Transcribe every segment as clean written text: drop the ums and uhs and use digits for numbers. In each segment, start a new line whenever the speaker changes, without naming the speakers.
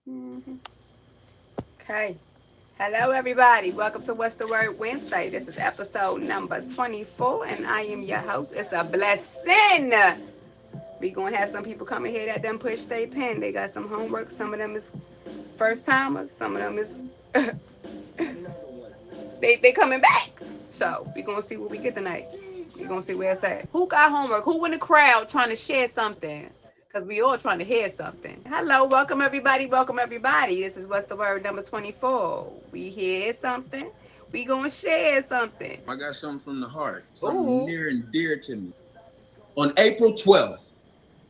Hmm. Okay. Hello, everybody. Welcome to What's the Word Wednesday. This is episode number 24, and I am your host. It's a blessing. We gonna have some people coming here that done push their pen. They got some homework. Some of them is first timers. Some of them is they coming back. So we gonna see what we get tonight. We gonna see where it's at. Who got homework? Who in the crowd trying to share something? Cause we all trying to hear something. Hello, welcome everybody. Welcome everybody. This is What's the Word number 24. We hear something. We gonna share something.
I got something from the heart, something
Ooh.
near and dear to me. On April 12th,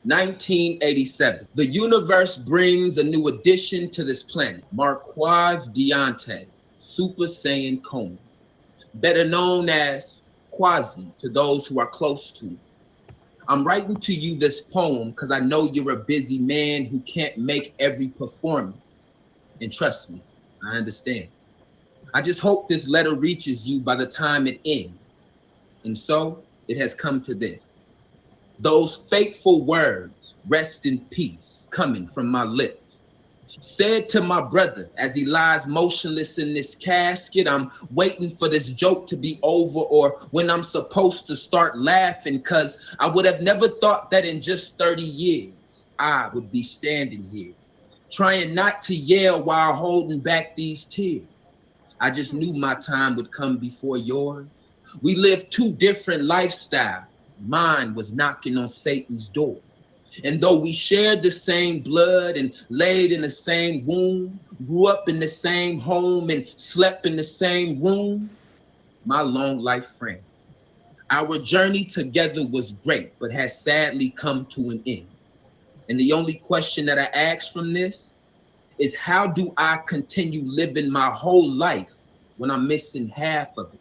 1987, the universe brings a new addition to this planet, Marquaz Deontay, Super Saiyan Coma, better known as Quasi to those who are close to him. I'm writing to you this poem because I know you're a busy man who can't make every performance. And trust me, I understand. I just hope this letter reaches you by the time it ends. And so it has come to this. Those fateful words, rest in peace, coming from my lips. Said to my brother as he lies motionless in this casket, I'm waiting for this joke to be over or when I'm supposed to start laughing, cause I would have never thought that in just 30 years, I would be standing here, trying not to yell while holding back these tears. I just knew my time would come before yours. We lived two different lifestyles. Mine was knocking on Satan's door. And though we shared the same blood and laid in the same womb, grew up in the same home and slept in the same room, my long life friend, our journey together was great, but has sadly come to an end. And the only question that I ask from this is how do I continue living my whole life when I'm missing half of it?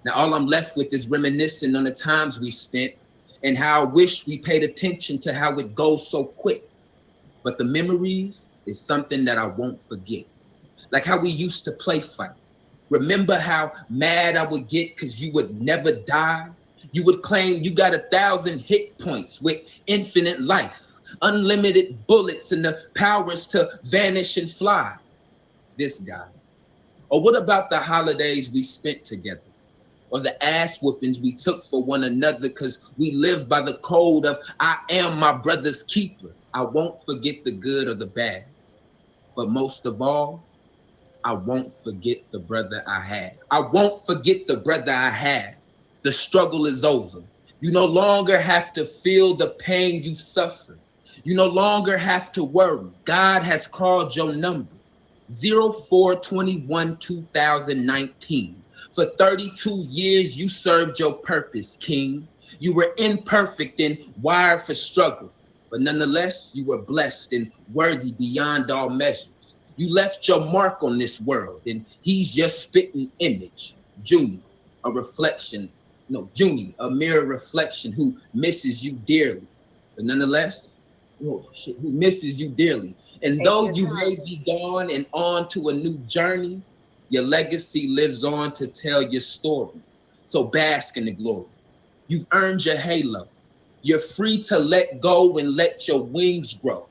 Now, all I'm left with is reminiscing on the times we spent and how I wish we paid attention to how it goes so quick. But the memories is something that I won't forget. Like how we used to play fight. Remember how mad I would get because you would never die? You would claim you got 1,000 hit points with infinite life, unlimited bullets, and the powers to vanish and fly. This guy. Or what about the holidays we spent together? Or the ass whoopings we took for one another because we live by the code of I am my brother's keeper. I won't forget the good or the bad. But most of all, I won't forget the brother I had. I won't forget the brother I had. The struggle is over. You no longer have to feel the pain you suffered. You no longer have to worry. God has called your number. 04/21/2019. For 32 years, you served your purpose, King. You were imperfect and wired for struggle, but nonetheless, you were blessed and worthy beyond all measures. You left your mark on this world, and he's your spitting image, Junie, a reflection, no, Junie, a mirror reflection who misses you dearly, but nonetheless, oh shit, who misses you dearly. And
Take
though
your
you
time.
may be gone and on to a new journey, your legacy lives on to tell your story. So bask in the glory. You've earned your halo. You're free to let go and let your wings grow.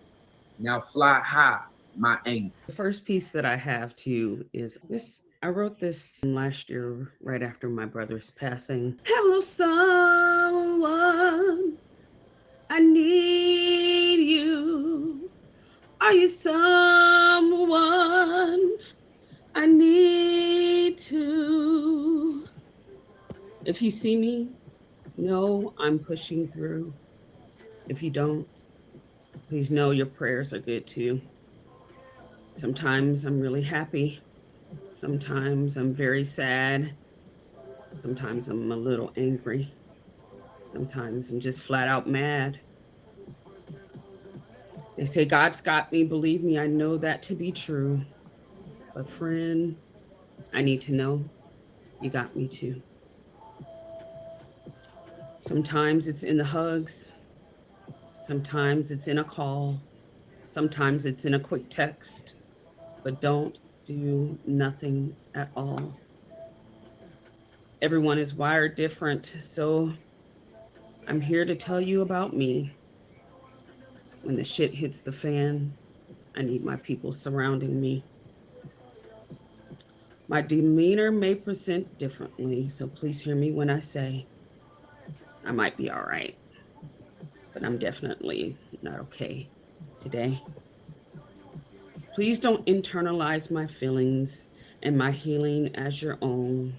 Now fly high, my angel.
The first piece that I have to you is this. I wrote this last year, right after my brother's passing. Hello, someone. I need you. Are you someone I need to? If you see me, know I'm pushing through. If you don't, please know your prayers are good too. Sometimes I'm really happy. Sometimes I'm very sad. Sometimes I'm a little angry. Sometimes I'm just flat out mad. They say God's got me. Believe me, I know that to be true. But, friend, I need to know you got me too. Sometimes it's in the hugs. Sometimes it's in a call. Sometimes it's in a quick text. But don't do nothing at all. Everyone is wired different. So I'm here to tell you about me when the shit hits the fan. I need my people surrounding me. My demeanor may present differently, so please hear me when I say I might be all right, but I'm definitely not okay today. Please don't internalize my feelings and my healing as your own.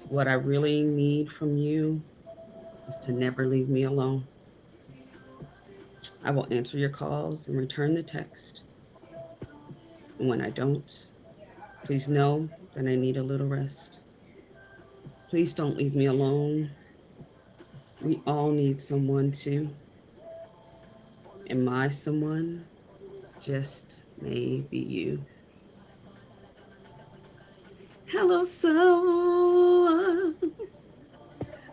What I really need from you is to never leave me alone. I will answer your calls and return the text. And when I don't, please know that I need a little rest. Please don't leave me alone. We all need someone too. And my someone just may be you. Hello, someone.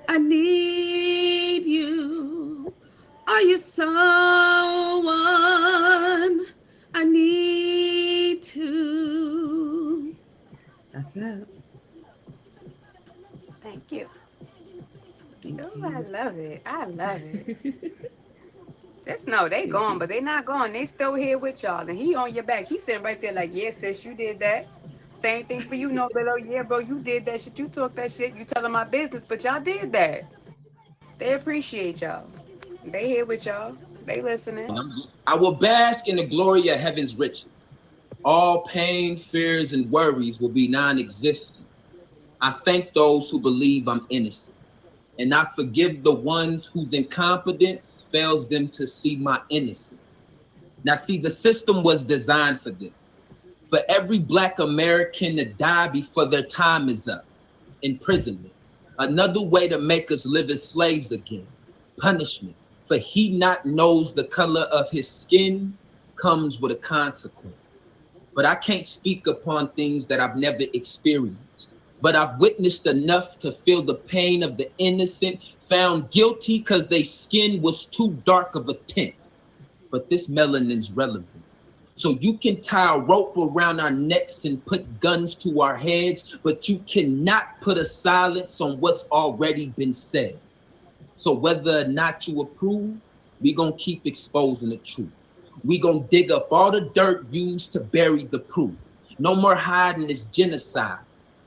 I need you. Are you someone I need to? That's that.
Thank you.
Thank
Oh, I
you.
love it. I love it. Just know they gone, but they not gone. They still here with y'all. And he on your back. He sitting right there like, yeah, sis, you did that. Same thing for you, no below. Yeah, bro, you did that shit. You talk that shit. You telling my business, but y'all did that. They appreciate y'all. They here with y'all. They listening.
I will bask in the glory of heaven's riches. All pain, fears, and worries will be non existent. I thank those who believe I'm innocent, and I forgive the ones whose incompetence fails them to see my innocence. Now, see, the system was designed for this, for every Black American to die before their time is up. Imprisonment, another way to make us live as slaves again. Punishment, for he not knows the color of his skin comes with a consequence. But I can't speak upon things that I've never experienced. But I've witnessed enough to feel the pain of the innocent found guilty because their skin was too dark of a tint. But this melanin's relevant. So you can tie a rope around our necks and put guns to our heads, but you cannot put a silence on what's already been said. So whether or not you approve, we gonna keep exposing the truth. We gonna dig up all the dirt used to bury the proof. No more hiding this genocide.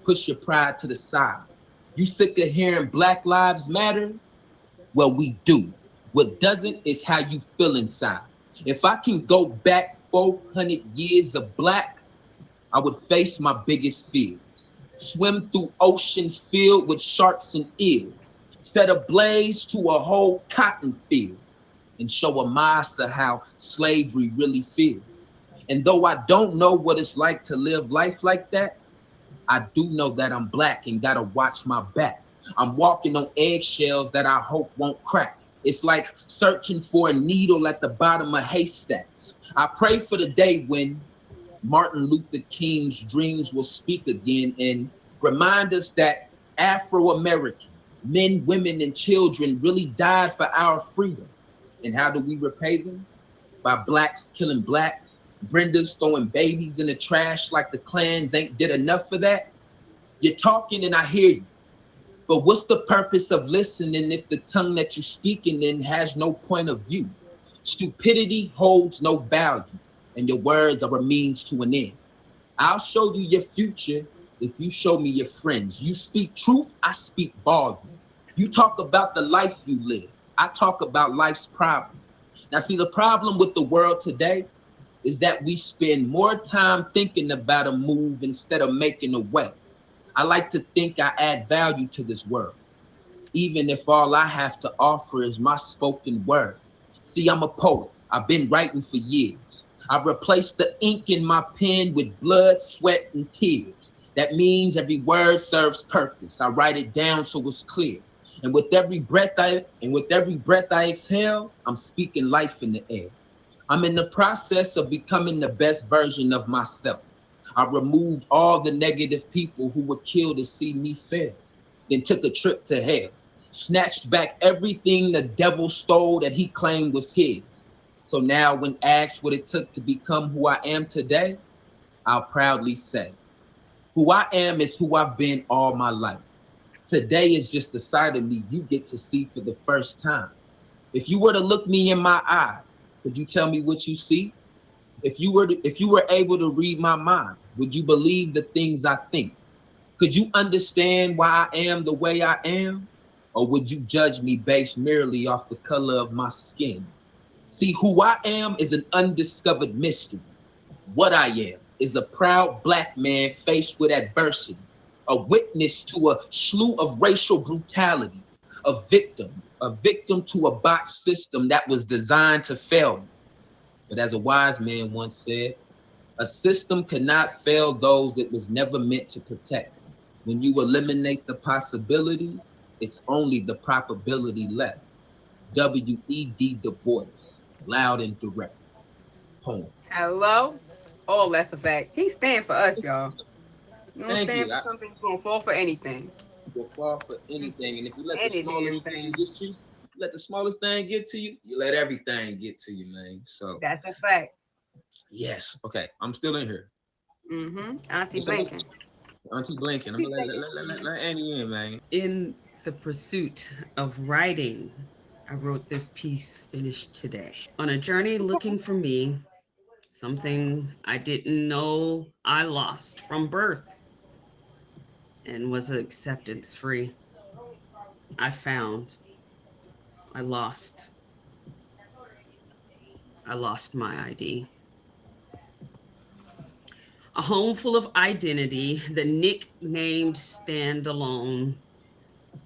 Push your pride to the side. You sick of hearing Black Lives Matter? Well, we do. What doesn't is how you feel inside. If I can go back 400 years of Black, I would face my biggest fears. Swim through oceans filled with sharks and eels. Set ablaze to a whole cotton field and show a master how slavery really feels. And though I don't know what it's like to live life like that, I do know that I'm Black and gotta watch my back. I'm walking on eggshells that I hope won't crack. It's like searching for a needle at the bottom of haystacks. I pray for the day when Martin Luther King's dreams will speak again and remind us that Afro-American men, women, and children really died for our freedom. And how do we repay them? By Blacks killing Blacks, Brenda's throwing babies in the trash like the Klans ain't did enough for that. You're talking and I hear you. But what's the purpose of listening if the tongue that you're speaking in has no point of view? Stupidity holds no value, and your words are a means to an end. I'll show you your future if you show me your friends. You speak truth, I speak volume. You talk about the life you live, I talk about life's problem. Now, see, the problem with the world today is that we spend more time thinking about a move instead of making a way. I like to think I add value to this world, even if all I have to offer is my spoken word. See, I'm a poet. I've been writing for years. I've replaced the ink in my pen with blood, sweat, and tears. That means every word serves purpose. I write it down so it's clear. And with every breath I exhale, I'm speaking life in the air. I'm in the process of becoming the best version of myself. I removed all the negative people who would kill to see me fail, then took a trip to hell, snatched back everything the devil stole that he claimed was his. So now when asked what it took to become who I am today, I'll proudly say, who I am is who I've been all my life. Today is just the side of me you get to see for the first time. If you were to look me in my eye, could you tell me what you see? If you were able to read my mind, would you believe the things I think? Could you understand why I am the way I am? Or would you judge me based merely off the color of my skin? See, who I am is an undiscovered mystery. What I am is a proud black man faced with adversity, a witness to a slew of racial brutality, a victim to a botched system that was designed to fail me. But as a wise man once said, a system cannot fail those it was never meant to protect. When you eliminate the possibility, it's only the probability left. W.E.D. Du Bois, loud and direct. Poem.
Hello? Oh, that's a fact. He stand for us, y'all. You don't
Thank
stand
you.
for something, you gonna fall for anything.
You'll fall for anything. And if you let the
Any
smallest
damn
thing
thing.
get to you, let the smallest thing get to you, you let everything get to you, man. So
That's a fact.
yes. Okay. I'm still in here.
Auntie
Just somebody,
blinking.
Auntie blinking. I'm
She
gonna
say yes, ma'am.
let Annie in, man.
In the pursuit of writing, I wrote this piece finished today. On a journey looking for me, something I didn't know I lost from birth and was acceptance free. I found I lost. I lost my ID. A home full of identity, the nicknamed stand alone.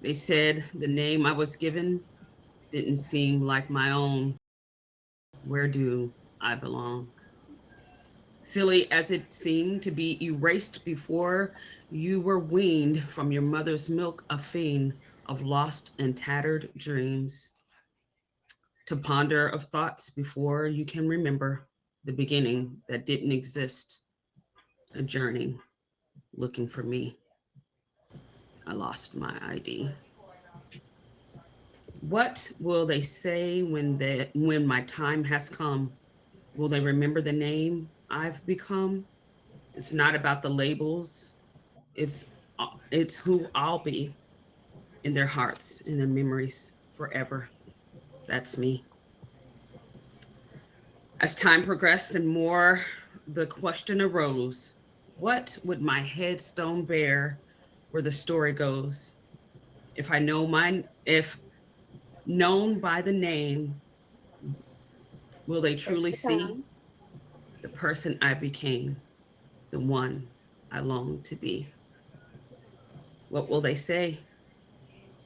They said the name I was given didn't seem like my own. Where do I belong? Silly as it seemed to be erased before you were weaned from your mother's milk, a fiend of lost and tattered dreams, to ponder of thoughts before you can remember the beginning that didn't exist, a journey looking for me. I lost my ID. What will they say when my time has come? Will they remember the name I've become? It's not about the labels. It's it's who I'll be in their hearts, in their memories forever. That's me. As time progressed and more, the question arose, what would my headstone bear where the story goes? If known by the name, will they
Take
truly
your
see
time.
the person I became, the one I long to be? What will they say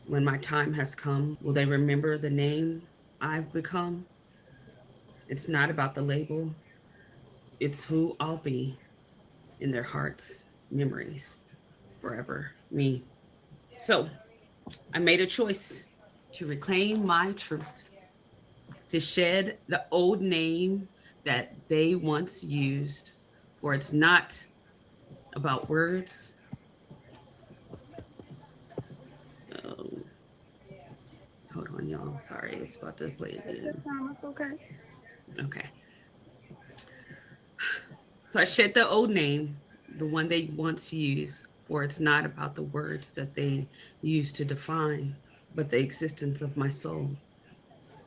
when my time has come? Will they remember the name I've become? It's not about the label, it's who I'll be in their hearts, memories, forever. Me. So I made a choice to reclaim my truth, to shed the old name that they once used, for it's not about words. Oh, hold on, y'all. Sorry, it's about to play
Take your
again.
time. It's okay.
Okay. So I shed the old name, the one they once used, for it's not about the words that they used to define, but the existence of my soul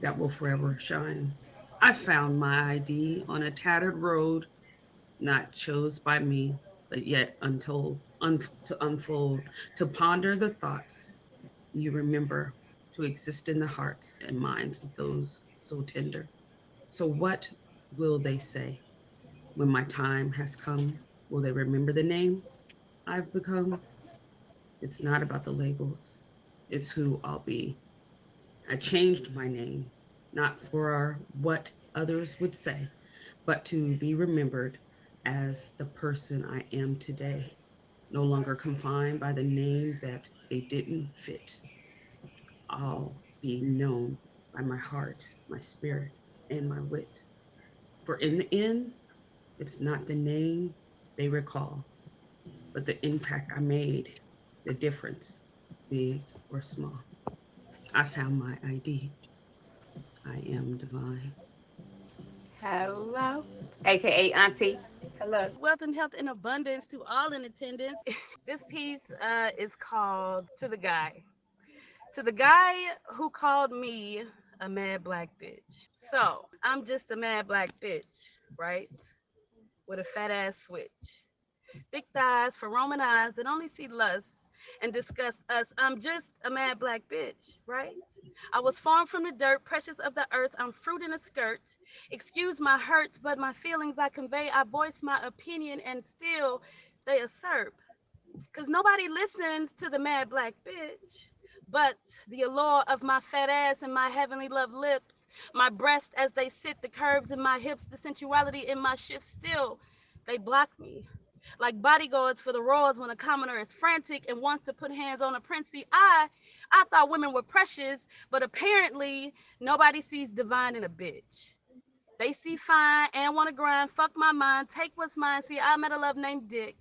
that will forever shine. I found my ID on a tattered road, not chose by me, but yet to unfold, to ponder the thoughts you remember, to exist in the hearts and minds of those so tender. So, what will they say when my time has come? Will they remember the name I've become? It's not about the labels, it's who I'll be. I changed my name, not for what others would say, but to be remembered as the person I am today, no longer confined by the name that they didn't fit. I'll be known by my heart, my spirit, and my wit. For in the end, it's not the name they recall, but the impact I made, the difference, big or small. I found my ID. I am divine.
Hello. AKA Auntie. Hello.
Wealth and health and abundance to all in attendance. This piece is called To the Guy. To the guy who called me a mad black bitch. So I'm just a mad black bitch. right? With a fat ass switch. Thick thighs for Roman eyes that only see lust and disgust us. I'm just a mad black bitch, right? I was formed from the dirt, precious of the earth. I'm fruit in a skirt. Excuse my hurts, but my feelings I convey. I voice my opinion and still they assert. Because nobody listens to the mad black bitch. But the allure of my fat ass and my heavenly love lips, my breast as they sit, the curves in my hips, the sensuality in my shift still, they block me. Like bodyguards for the roars when a commoner is frantic and wants to put hands on a princey. I thought women were precious, but apparently nobody sees divine in a bitch. They see fine and want to grind, fuck my mind, take what's mine. See, I met a love named Dick.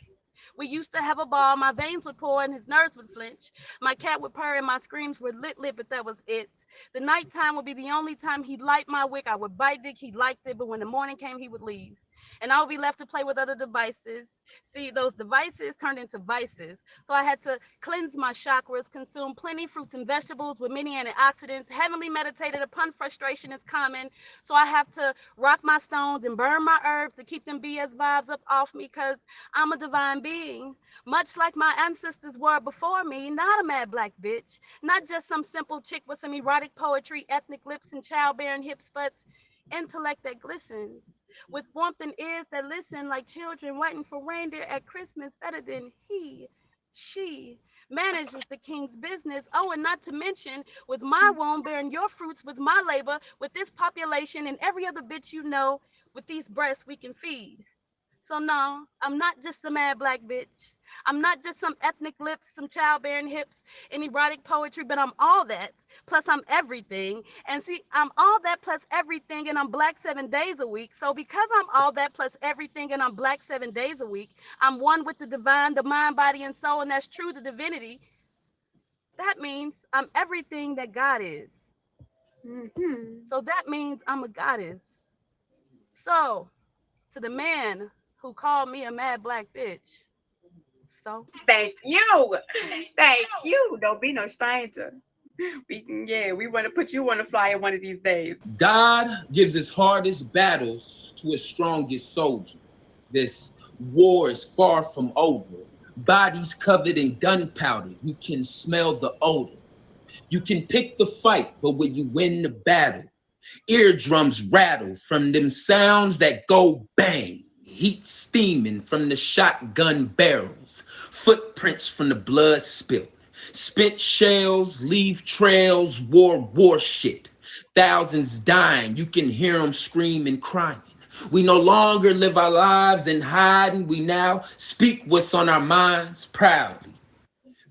We used to have a ball, my veins would pour and his nerves would flinch. My cat would purr and my screams were lit, but that was it. The nighttime would be the only time he'd light my wick. I would bite Dick, he liked it, but when the morning came, he would leave. And I would be left to play with other devices. See, those devices turned into vices. So I had to cleanse my chakras, consume plenty fruits and vegetables with many antioxidants. Heavenly meditated upon frustration is common. So I have to rock my stones and burn my herbs to keep them BS vibes up off me because I'm a divine being. Much like my ancestors were before me, not a mad black bitch. Not just some simple chick with some erotic poetry, ethnic lips, and childbearing hips, but intellect that glistens, with warmth and ears that listen like children waiting for reindeer at Christmas, better than she manages the king's business. Oh, and not to mention, with my womb bearing your fruits, with my labor, with this population and every other bitch you know, with these breasts we can feed. So no, I'm not just a mad black bitch. I'm not just some ethnic lips, some childbearing hips, and erotic poetry, but I'm all that. Plus I'm everything. And see, I'm all that plus everything, and I'm black 7 days a week. So because I'm all that plus everything, and I'm black 7 days a week, I'm one with the divine, the mind, body, and soul, and that's true to divinity. That means I'm everything that God is. So that means I'm a goddess. So to the man who called me a mad black bitch. So
Thank you. Thank you. Don't be no stranger. We want to put you on the flyer one of these days.
God gives his hardest battles to his strongest soldiers. This war is far from over. Bodies covered in gunpowder, you can smell the odor. You can pick the fight, but when you win the battle, eardrums rattle from them sounds that go bang. Heat steaming from the shotgun barrels. Footprints from the blood spilt. Spent shells leave trails, war shit. Thousands dying, you can hear them screaming, crying. We no longer live our lives in hiding. We now speak what's on our minds proudly.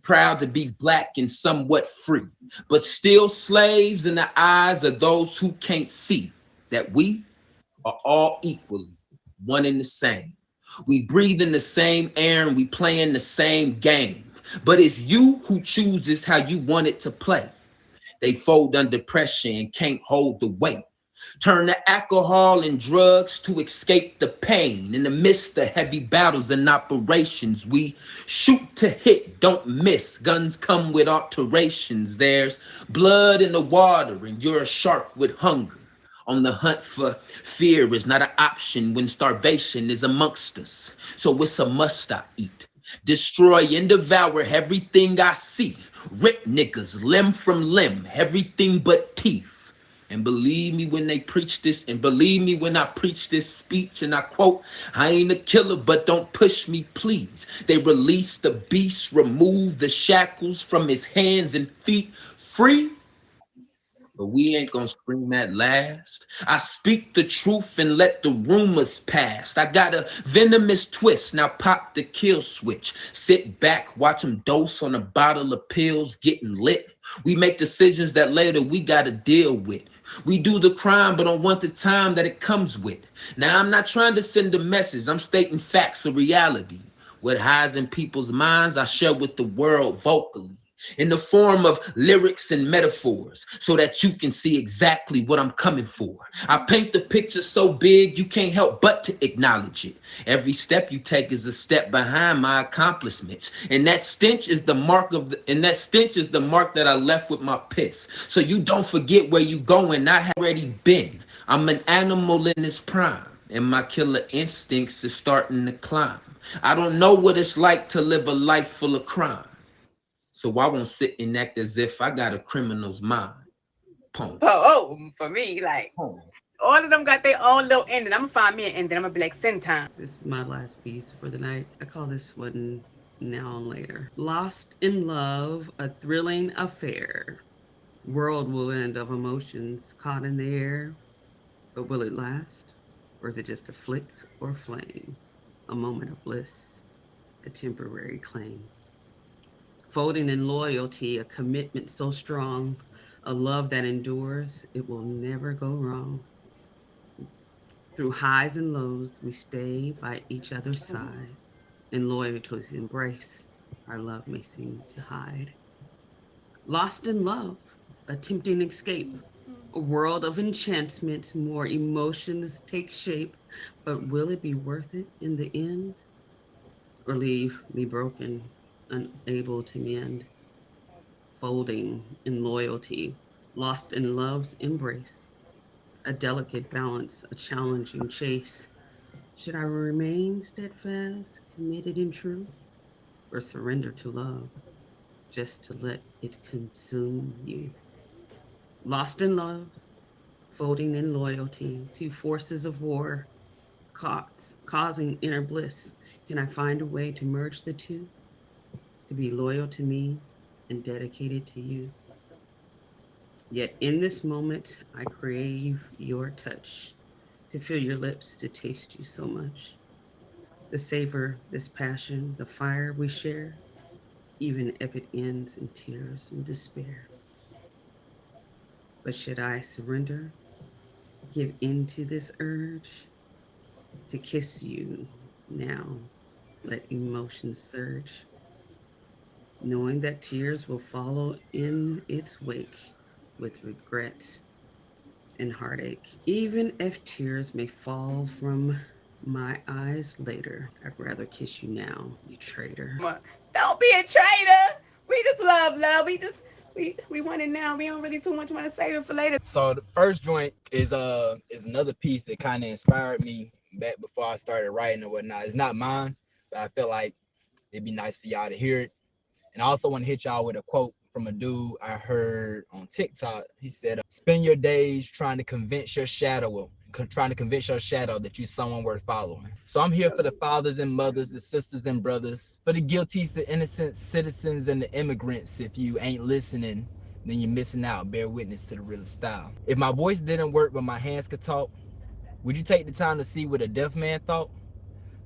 Proud to be black and somewhat free, but still slaves in the eyes of those who can't see that we are all equally one and the same. We breathe in the same air and we play in the same game, but it's you who chooses how you want it to play. They fold under pressure and can't hold the weight. Turn to alcohol and drugs to escape the pain. In the midst of heavy battles and operations, we shoot to hit, don't miss. Guns come with alterations. There's blood in the water and you're a shark with hunger. On the hunt for fear is not an option when starvation is amongst us. So it's a must I eat. Destroy and devour everything I see. Rip niggas limb from limb, everything but teeth. And believe me when they preach this, and believe me when I preach this speech, and I quote, I ain't a killer, but don't push me, please. They release the beast, remove the shackles from his hands and feet, free. But we ain't gonna scream at last. I speak the truth and let the rumors pass. I got a venomous twist, now pop the kill switch. Sit back, watch them dose on a bottle of pills, getting lit. We make decisions that later we gotta deal with. We do the crime, but don't want the time that it comes with. Now, I'm not trying to send a message. I'm stating facts of reality. What hides in people's minds, I share with the world vocally in the form of lyrics and metaphors so that you can see exactly what I'm coming for. I paint the picture so big you can't help but to acknowledge it. Every step you take is a step behind my accomplishments, and that stench is the mark that I left with my piss. So you don't forget where you going. I have already been. I'm an animal in this prime. and my killer instincts is starting to climb. I don't know what it's like to live a life full of crime, so I won't sit and act as if I got a criminal's mind. Poem.
For me, like
Poem.
all of them got their own little ending. I'm gonna find me an ending. I'm gonna be like, send time.
This is my last piece for the night. I call this one Now and Later. Lost in love, a thrilling affair. Whirlwind of emotions caught in the air. But will it last? Or is it just a flick or flame? A moment of bliss, a temporary claim. Folding in loyalty, a commitment so strong, a love that endures, it will never go wrong. Through highs and lows, we stay by each other's side. In loyalty's embrace, our love may seem to hide. Lost in love, a tempting escape, a world of enchantment, more emotions take shape. But will it be worth it in the end? Or leave me broken, unable to mend? Folding in loyalty, lost in love's embrace, a delicate balance, a challenging chase. Should I remain steadfast, committed and true, or surrender to love just to let it consume you? Lost in love, folding in loyalty, two forces of war, causing inner bliss. Can I find a way to merge the two, to be loyal to me and dedicated to you? Yet in this moment, I crave your touch, to feel your lips, to taste you so much. The savor, this passion, the fire we share, even if it ends in tears and despair. But should I surrender, give in to this urge to kiss you now, let emotions surge, knowing that tears will follow in its wake with regret and heartache. Even if tears may fall from my eyes later, I'd rather kiss you now, you traitor.
Don't be a traitor. We just love. We want it now. We don't really too much want to save it for later.
So the first joint is another piece that kind of inspired me back before I started writing or whatnot. It's not mine, but I feel like it'd be nice for y'all to hear it. And I also want to hit y'all with a quote from a dude I heard on TikTok. He said, "Spend your days trying to convince your shadow that you're someone worth following." So I'm here for the fathers and mothers, the sisters and brothers, for the guilties, the innocent citizens, and the immigrants. If you ain't listening, then you're missing out. Bear witness to the realest style. If my voice didn't work but my hands could talk, would you take the time to see what a deaf man thought?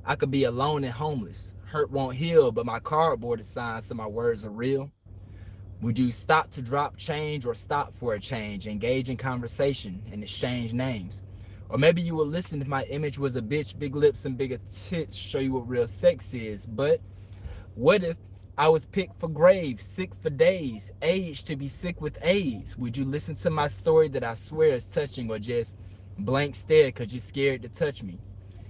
I could be alone and homeless. Hurt won't heal, but my cardboard is signed so my words are real. Would you stop to drop change or stop for a change? Engage in conversation and exchange names. Or maybe you would listen if my image was a bitch, big lips and bigger tits, show you what real sex is. But what if I was picked for graves, sick for days, aged to be sick with AIDS? Would you listen to my story that I swear is touching, or just blank stare because you're scared to touch me?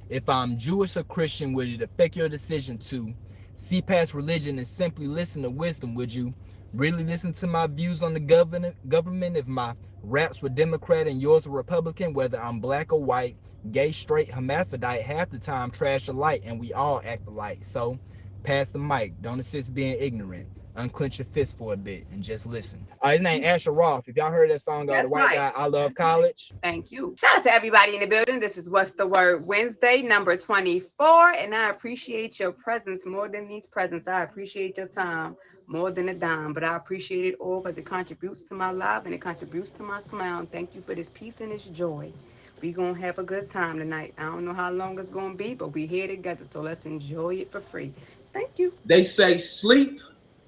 If I'm Jewish or Christian, would it affect your decision to see past religion and simply listen to wisdom? Would you really listen to my views on the government if my raps were Democrat and yours were Republican? Whether I'm black or white, gay, straight, hermaphrodite, half the time trash alike and we all act alike. So pass the mic. Don't assist being ignorant. Unclench your fist for a bit and just listen. His name Asher Roth. If y'all heard that song, the white guy, I Love College.
Thank you. Shout out to everybody in the building. This is What's the Word Wednesday, number 24. And I appreciate your presence more than these presents. I appreciate your time more than a dime. But I appreciate it all because it contributes to my life and it contributes to my smile. And thank you for this peace and this joy. We're going to have a good time tonight. I don't know how long it's going to be, but we're here together. So let's enjoy it for free. Thank you.
They say sleep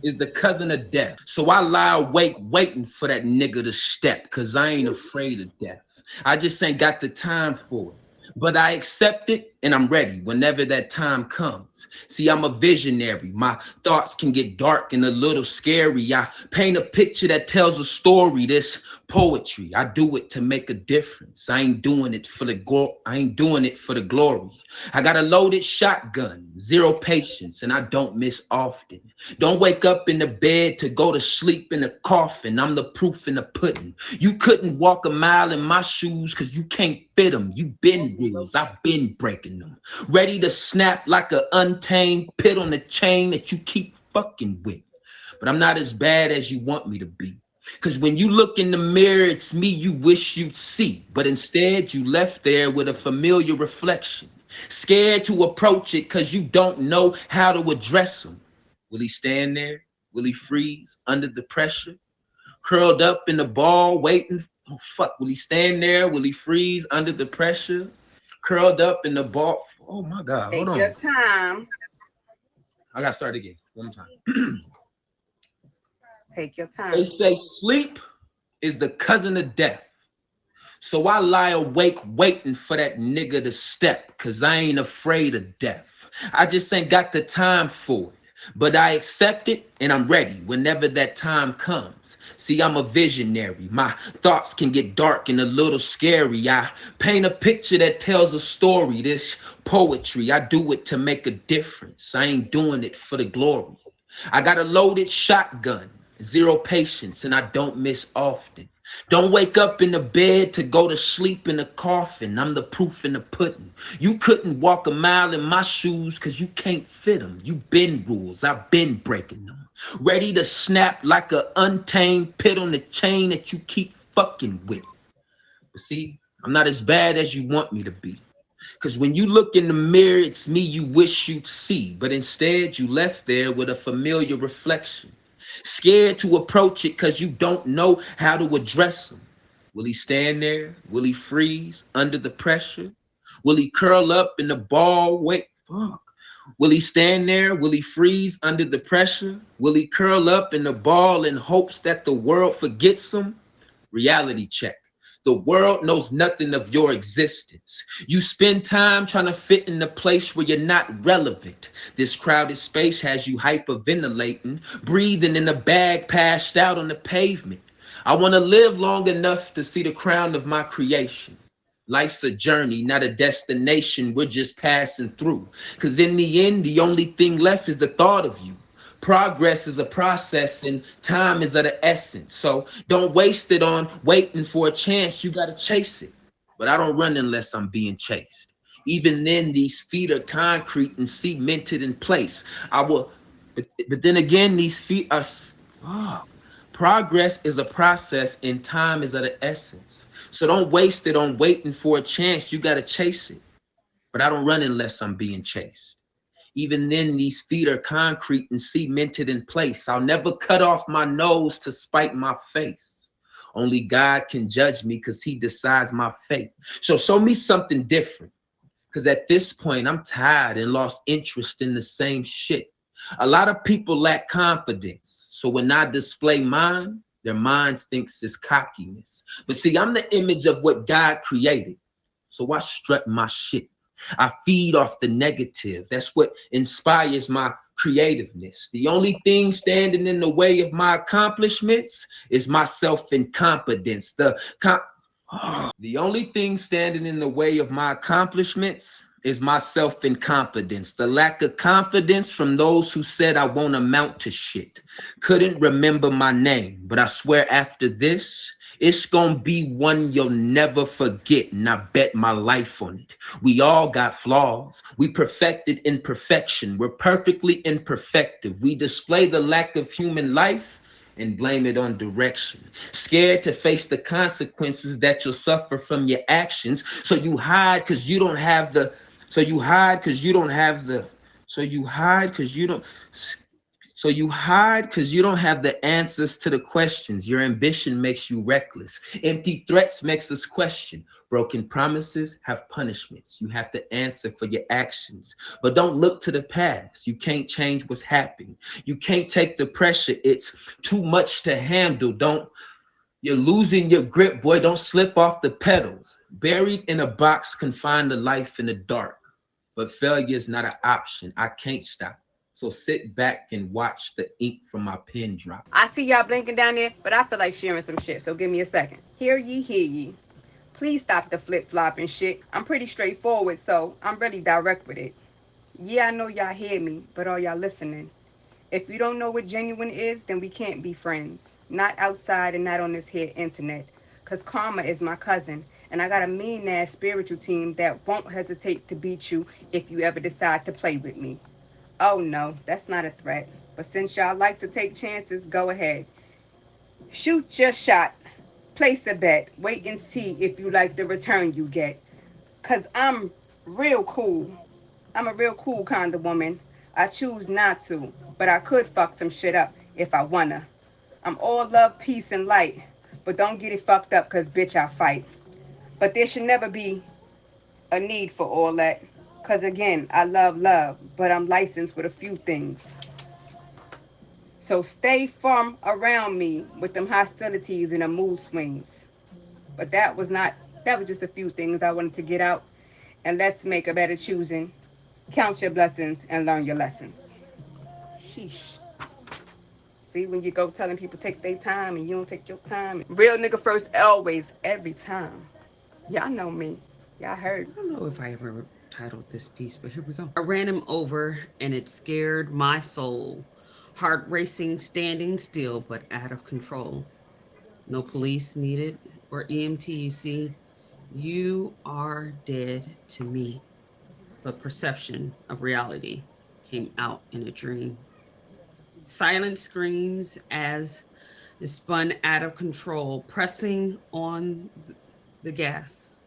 is the cousin of death. So I lie awake waiting for that nigga to step, cause I ain't afraid of death. I just ain't got the time for it. But I accept it and I'm ready whenever that time comes. See, I'm a visionary. My thoughts can get dark and a little scary. I paint a picture that tells a story. This poetry, I do it to make a difference. I ain't doing it for the glory. I got a loaded shotgun, zero patience, and I don't miss often. Don't wake up in the bed to go to sleep in a coffin. I'm the proof in the pudding. You couldn't walk a mile in my shoes because you can't fit them. You been rules, I've been breaking them. Ready to snap like an untamed pit on the chain that you keep fucking with. But I'm not as bad as you want me to be. Because when you look in the mirror, it's me you wish you'd see. But instead, you left there with a familiar reflection. Scared to approach it because you don't know how to address him. Will he stand there? Will he freeze under the pressure? Curled up in the ball, waiting. Oh, fuck. Will he stand there? Will he freeze under the pressure? Curled up in the ball. Oh, my God.
Take
Hold on.
your time.
I got to start again. One time.
Take your
They
time.
say sleep is the cousin of death. So I lie awake waiting for that nigga to step, cause I ain't afraid of death. I just ain't got the time for it. But I accept it and I'm ready whenever that time comes. See, I'm a visionary. My thoughts can get dark and a little scary. I paint a picture that tells a story. This poetry, I do it to make a difference. I ain't doing it for the glory. I got a loaded shotgun, zero patience, and I don't miss often. Don't wake up in the bed to go to sleep in a coffin. I'm the proof in the pudding. You couldn't walk a mile in my shoes because you can't fit them. You been rules, I've been breaking them. Ready to snap like an untamed pit on the chain that you keep fucking with. But see, I'm not as bad as you want me to be. Because when you look in the mirror, it's me you wish you'd see. But instead, you left there with a familiar reflection. Scared to approach it because you don't know how to address him. Will he stand there? Will he freeze under the pressure? Will he curl up in the ball? Wait, fuck. Will he stand there? Will he freeze under the pressure? Will he curl up in the ball in hopes that the world forgets him? Reality check. The world knows nothing of your existence. You spend time trying to fit in a place where you're not relevant. This crowded space has you hyperventilating, breathing in a bag passed out on the pavement. I want to live long enough to see the crown of my creation. Life's a journey, not a destination. We're just passing through. Because in the end, the only thing left is the thought of you. Progress is a process and time is of the essence. So don't waste it on waiting for a chance. You got to chase it. But I don't run unless I'm being chased. Even then, these feet are concrete and cemented in place. But then again, these feet are, progress is a process and time is of the essence. So don't waste it on waiting for a chance. You got to chase it. But I don't run unless I'm being chased. Even then, these feet are concrete and cemented in place. I'll never cut off my nose to spite my face. Only God can judge me because he decides my fate. So show me something different. Because at this point, I'm tired and lost interest in the same shit. A lot of people lack confidence. So when I display mine, their minds thinks it's cockiness. But see, I'm the image of what God created. So I strut my shit. I feed off the negative. That's what inspires my creativeness. The only thing standing in the way of my accomplishments is my self-incompetence. The only thing standing in the way of my accomplishments is my self-incompetence. The lack of confidence from those who said I won't amount to shit. Couldn't remember my name, but I swear after this, it's gonna be one you'll never forget, and I bet my life on it. We all got flaws. We perfected imperfection. We're perfectly imperfective. We display the lack of human life and blame it on direction. Scared to face the consequences that you'll suffer from your actions. So you hide because you don't have the, so you hide because you don't have the, so you hide because you don't, so you hide because you don't have the answers to the questions. Your ambition makes you reckless. Empty threats makes us question. Broken promises have punishments. You have to answer for your actions. But don't look to the past. You can't change what's happening. You can't take the pressure. It's too much to handle. You're losing your grip, boy. Don't slip off the pedals. Buried in a box confined to life in the dark. But failure is not an option. I can't stop. So sit back and watch the ink from my pen drop.
I see y'all blinking down there, but I feel like sharing some shit, so give me a second. Hear ye, hear ye. Please stop the flip flopping shit. I'm pretty straightforward, so I'm really direct with it. Yeah, I know y'all hear me, but are y'all listening? If you don't know what genuine is, then we can't be friends. Not outside and not on this here internet. Cause karma is my cousin, and I got a mean ass spiritual team that won't hesitate to beat you if you ever decide to play with me. Oh no, that's not a threat. But since y'all like to take chances, go ahead. Shoot your shot. Place a bet. Wait and see if you like the return you get. Cause I'm real cool. I'm a real cool kind of woman. I choose not to, but I could fuck some shit up if I wanna. I'm all love, peace, and light. But don't get it fucked up, cause bitch, I fight. But there should never be a need for all that. Cause again, I love love, but I'm licensed with a few things. So stay firm around me with them hostilities and the mood swings. But that was just a few things I wanted to get out. And let's make a better choosing. Count your blessings and learn your lessons. Sheesh. See, when you go telling people take their time and you don't take your time. Real nigga first, always, every time. Y'all know me. Y'all heard.
I don't know if I ever titled this piece, but here we go. I ran him over and it scared my soul. Heart racing, standing still, but out of control. No police needed or EMT, you see. You are dead to me. But perception of reality came out in a dream. Silent screams as it spun out of control, pressing on the gas.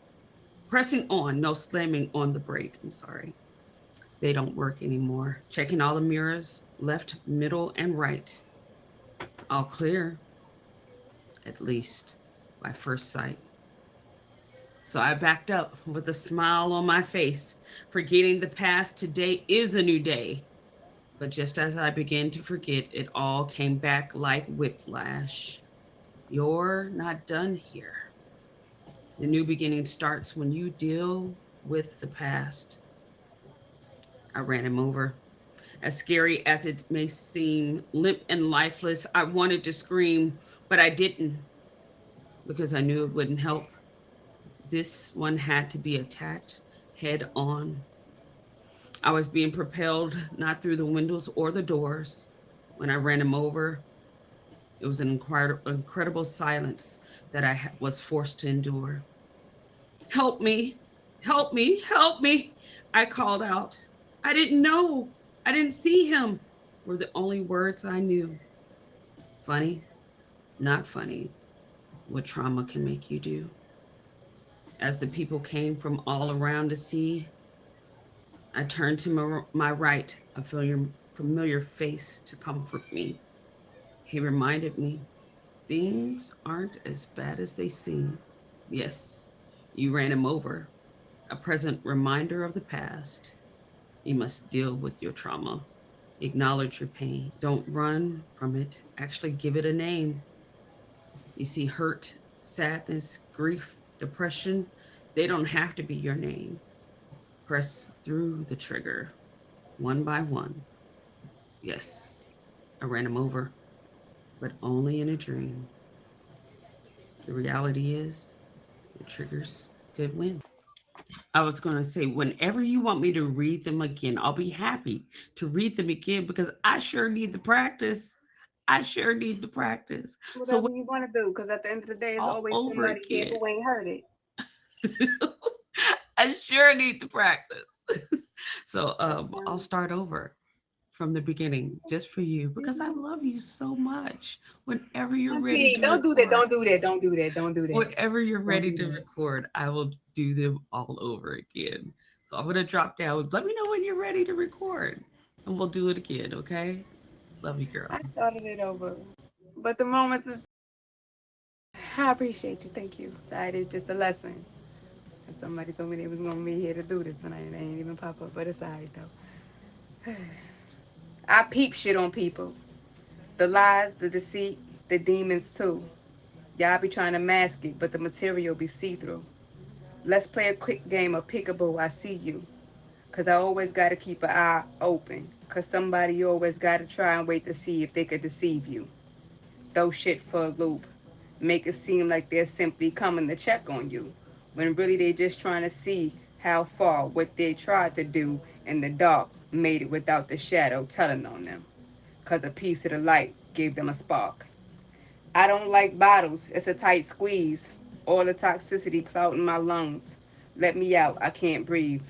Pressing on, no slamming on the brake. I'm sorry. They don't work anymore. Checking all the mirrors, left, middle, and right. All clear, at least by first sight. So I backed up with a smile on my face, forgetting the past. Today is a new day. But just as I began to forget, it all came back like whiplash. You're not done here. The new beginning starts when you deal with the past. I ran him over. As scary as it may seem, limp and lifeless, I wanted to scream, but I didn't because I knew it wouldn't help. This one had to be attacked head on. I was being propelled not through the windows or the doors. When I ran him over, it was an incredible silence that I was forced to endure. Help me, help me, help me, I called out. I didn't know. I didn't see him, were the only words I knew. Funny, not funny, what trauma can make you do. As the people came from all around to see, I turned to my right, a familiar face to comfort me. He reminded me, things aren't as bad as they seem. Yes, you ran him over, a present reminder of the past. You must deal with your trauma, acknowledge your pain. Don't run from it, actually give it a name. You see, hurt, sadness, grief, depression, they don't have to be your name. Press through the trigger, one by one. Yes, I ran him over, but only in a dream. The reality is, the triggers could win. I was going to say, whenever you want me to read them again, I'll be happy to read them again because I sure need the practice. I sure need the practice. So
Whatever you want to do, because at the end of the day, it's
all
always
over
somebody here
again.
who ain't heard it.
I sure need the practice. So
That's
I'll
fine.
start over from the beginning just for you because I love you so much. Whenever you're ready
Auntie,
to
don't do that.
record,
Don't do that. Don't do that. Don't do that.
whenever you're
Don't
ready
do
to
that.
record, I will do them all over again. So I'm gonna drop down. Let me know when you're ready to record, and we'll do it again. Okay? Love you, girl.
I started it over. But the moments is, I appreciate you. Thank you. That is just a lesson. And somebody told me they was going to be here to do this tonight. They ain't even pop up, but it's all right, though. I peep shit on people. The lies, the deceit, the demons, too. Y'all be trying to mask it, but the material be see-through. Let's play a quick game of peekaboo. I see you. Cause I always gotta keep an eye open. Cause somebody always gotta try and wait to see if they could deceive you. Throw shit for a loop. Make it seem like they're simply coming to check on you. When really they just trying to see how far what they tried to do in the dark made it without the shadow telling on them. Cause a piece of the light gave them a spark. I don't like bottles. It's a tight squeeze. All the toxicity clouding my lungs. Let me out. I can't breathe.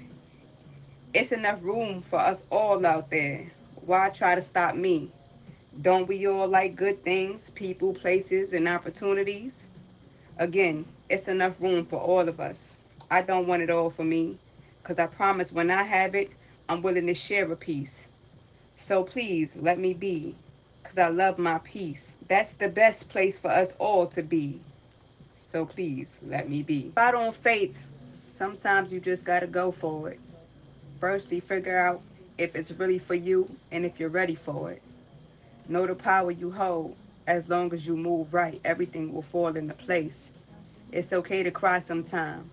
It's enough room for us all out there. Why try to stop me? Don't we all like good things, people, places, and opportunities? Again, it's enough room for all of us. I don't want it all for me, because I promise when I have it, I'm willing to share a piece. So please let me be, because I love my peace. That's the best place for us all to be. So please let me be. Fight on faith. Sometimes you just gotta go for it. Firstly, figure out if it's really for you and if you're ready for it. Know the power you hold. As long as you move right, everything will fall into place. It's okay to cry sometime,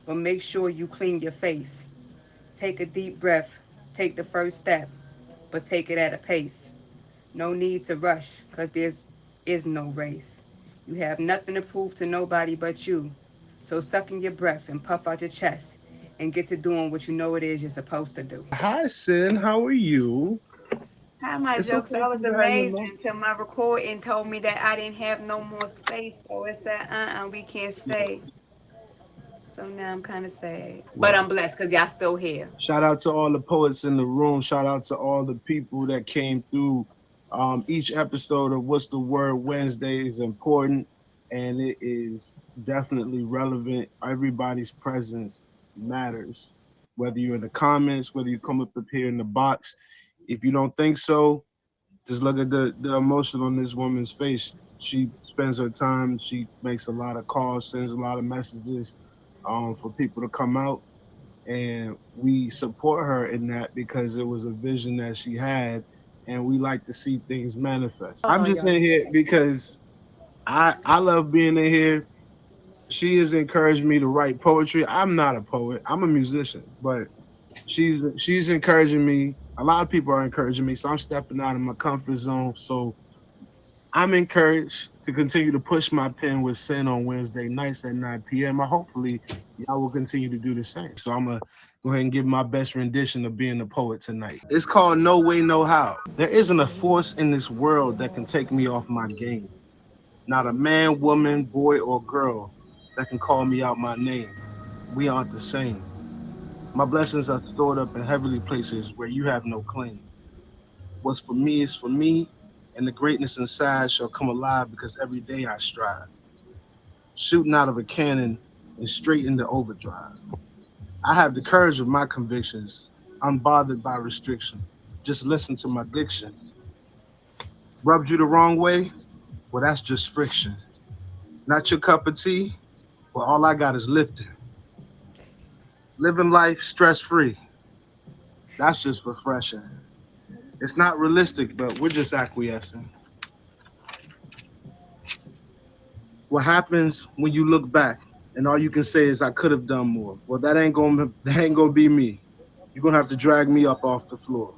but make sure you clean your face. Take a deep breath. Take the first step, but take it at a pace. No need to rush, because is no race. You have nothing to prove to nobody but you. So suck in your breath and puff out your chest and get to doing what you know it is you're supposed to do.
Hi, Sin. How are you?
How my
It's
jokes?
okay
I
for
was
you to hang
amazing
along.
until my recording told me that I didn't have no more space. So it said, we can't stay. So now I'm kind of sad. But
Well,
I'm blessed because y'all still here.
shout out to all the poets in the room. Shout out to all the people that came through. Each episode of What's the Word Wednesday is important and it is definitely relevant. Everybody's presence matters. Whether you're in the comments, whether you come up here in the box. If you don't think so, just look at the emotion on this woman's face. She spends her time, she makes a lot of calls, sends a lot of messages for people to come out. And we support her in that because it was a vision that she had and we like to see things manifest. I'm
Oh,
just
y'all.
in here because I love being in here. She has encouraged me to write poetry. I'm not a poet. I'm a musician, but she's encouraging me. A lot of people are encouraging me, so I'm stepping out of my comfort zone. So I'm encouraged to continue to push my pen with Sin on Wednesday nights at 9 p.m. Hopefully, y'all will continue to do the same. So I'm going to go ahead and give my best rendition of being a poet tonight. It's called No Way, No How. There isn't a force in this world that can take me off my game. Not a man, woman, boy, or girl that can call me out my name. We aren't the same. My blessings are stored up in heavenly places where you have no claim. What's for me is for me, and the greatness inside shall come alive because every day I strive. Shooting out of a cannon and straight into overdrive. I have the courage of my convictions, unbothered by restriction. Just listen to my diction. Rubbed you the wrong way? Well, that's just friction. Not your cup of tea? Well, all I got is lifting. Living life stress free. That's just refreshing. It's not realistic, but we're just acquiescing. What happens when you look back and all you can say is I could have done more? Well, that ain't gonna be me. You're gonna have to drag me up off the floor.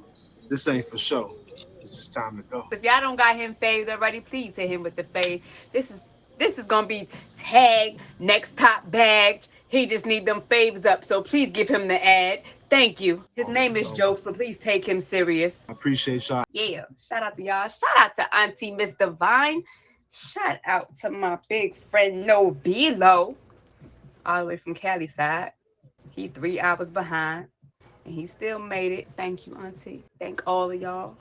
This ain't for show. It's just time to go.
If y'all don't got him faved already, please hit him with the fade. This is gonna be tag next top badge. He just need them faves up, so please give him the ad. Thank you. His name is Jokes, but please take him serious.
I appreciate y'all.
Yeah. Shout out to y'all. Shout out to Auntie Miss Divine. Shout out to my big friend No Bilo, all the way from Cali side. He 3 hours behind, and he still made it. Thank you, Auntie. Thank all of y'all.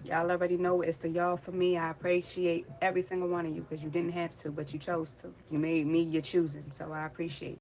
Y'all already know it's the y'all for me. I appreciate every single one of you because you didn't have to, but you chose to. You made me your choosing, so I appreciate it.